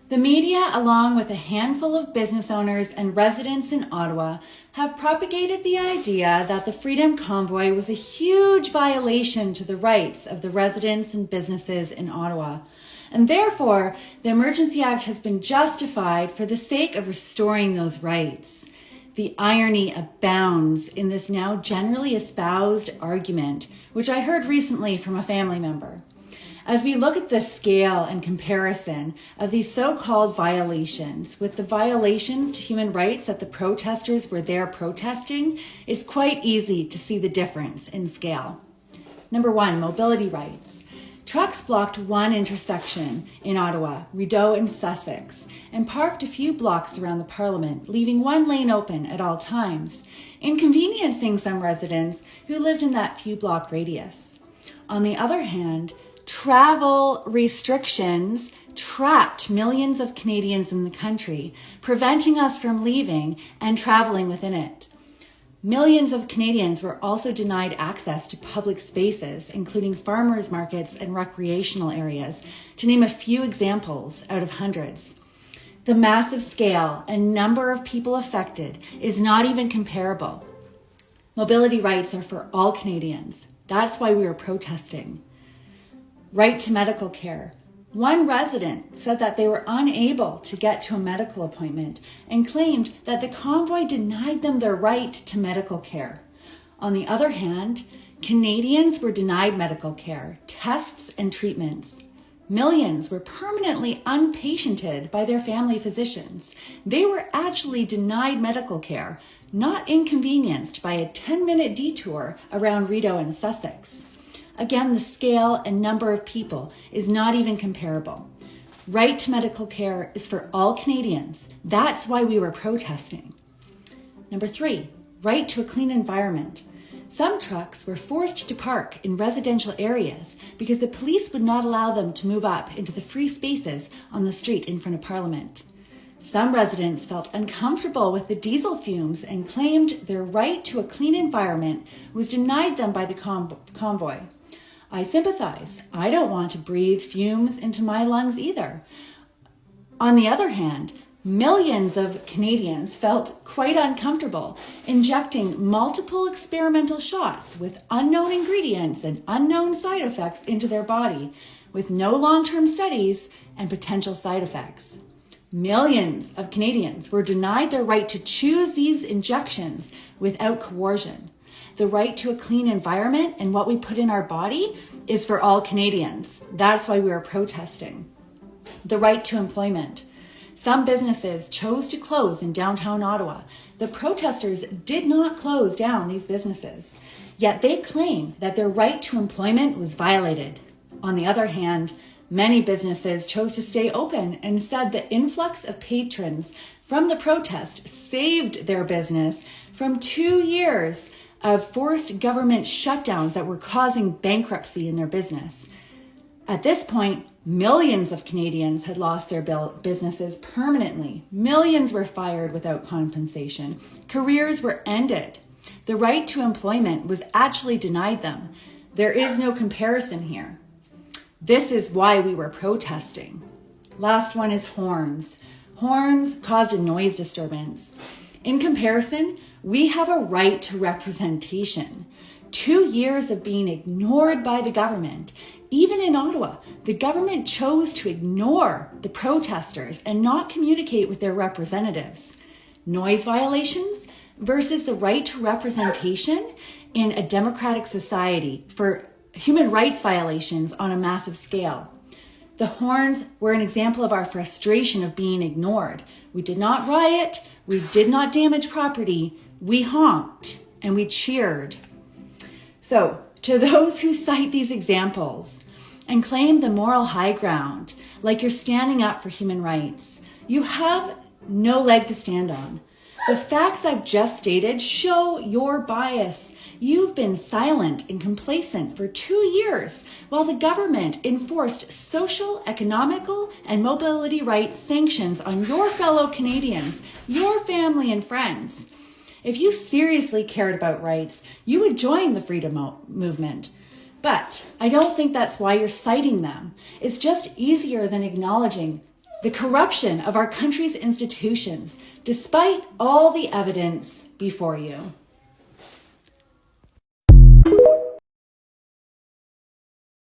The media, along with a handful of business owners and residents in Ottawa, have propagated the idea that the Freedom Convoy was a huge violation to the rights of the residents and businesses in Ottawa. And therefore, the Emergency Act has been justified for the sake of restoring those rights. The irony abounds in this now generally espoused argument, which I heard recently from a family member. As we look at the scale and comparison of these so-called violations with the violations to human rights that the protesters were there protesting, it's quite easy to see the difference in scale. Number one, mobility rights. Trucks blocked one intersection in Ottawa, Rideau and Sussex, and parked a few blocks around the Parliament, leaving one lane open at all times, inconveniencing some residents who lived in that few block radius. On the other hand, travel restrictions trapped millions of Canadians in the country, preventing us from leaving and traveling within it. Millions of Canadians were also denied access to public spaces, including farmers markets and recreational areas, to name a few examples out of hundreds. The massive scale and number of people affected is not even comparable. Mobility rights are for all Canadians. That's why we are protesting. Right to medical care. One resident said that they were unable to get to a medical appointment and claimed that the convoy denied them their right to medical care. On the other hand, Canadians were denied medical care, tests, and treatments. Millions were permanently unpatiented by their family physicians. They were actually denied medical care, not inconvenienced by a 10-minute detour around Rideau and Sussex. Again, the scale and number of people is not even comparable. Right to medical care is for all Canadians. That's why we were protesting. Number three, right to a clean environment. Some trucks were forced to park in residential areas because the police would not allow them to move up into the free spaces on the street in front of Parliament. Some residents felt uncomfortable with the diesel fumes and claimed their right to a clean environment was denied them by the convoy. I sympathize. I don't want to breathe fumes into my lungs either. On the other hand, millions of Canadians felt quite uncomfortable injecting multiple experimental shots with unknown ingredients and unknown side effects into their body with no long-term studies and potential side effects. Millions of Canadians were denied their right to choose these injections without coercion. The right to a clean environment and what we put in our body is for all Canadians. That's why we are protesting. The right to employment. Some businesses chose to close in downtown Ottawa. The protesters did not close down these businesses, yet they claim that their right to employment was violated. On the other hand, many businesses chose to stay open and said the influx of patrons from the protest saved their business from 2 years of forced government shutdowns that were causing bankruptcy in their business. At this point, millions of Canadians had lost their businesses permanently. Millions were fired without compensation. Careers were ended. The right to employment was actually denied them. There is no comparison here. This is why we were protesting. Last one is horns. Horns caused a noise disturbance. In comparison, we have a right to representation. 2 years of being ignored by the government. Even in Ottawa, the government chose to ignore the protesters and not communicate with their representatives. Noise violations versus the right to representation in a democratic society for human rights violations on a massive scale. The horns were an example of our frustration of being ignored. We did not riot, we did not damage property, we honked and we cheered. So, to those who cite these examples and claim the moral high ground, like you're standing up for human rights, you have no leg to stand on. The facts I've just stated show your bias. You've been silent and complacent for 2 years while the government enforced social, economical, and mobility rights sanctions on your fellow Canadians, your family and friends. If you seriously cared about rights, you would join the freedom movement. But I don't think that's why you're citing them. It's just easier than acknowledging the corruption of our country's institutions, despite all the evidence before you.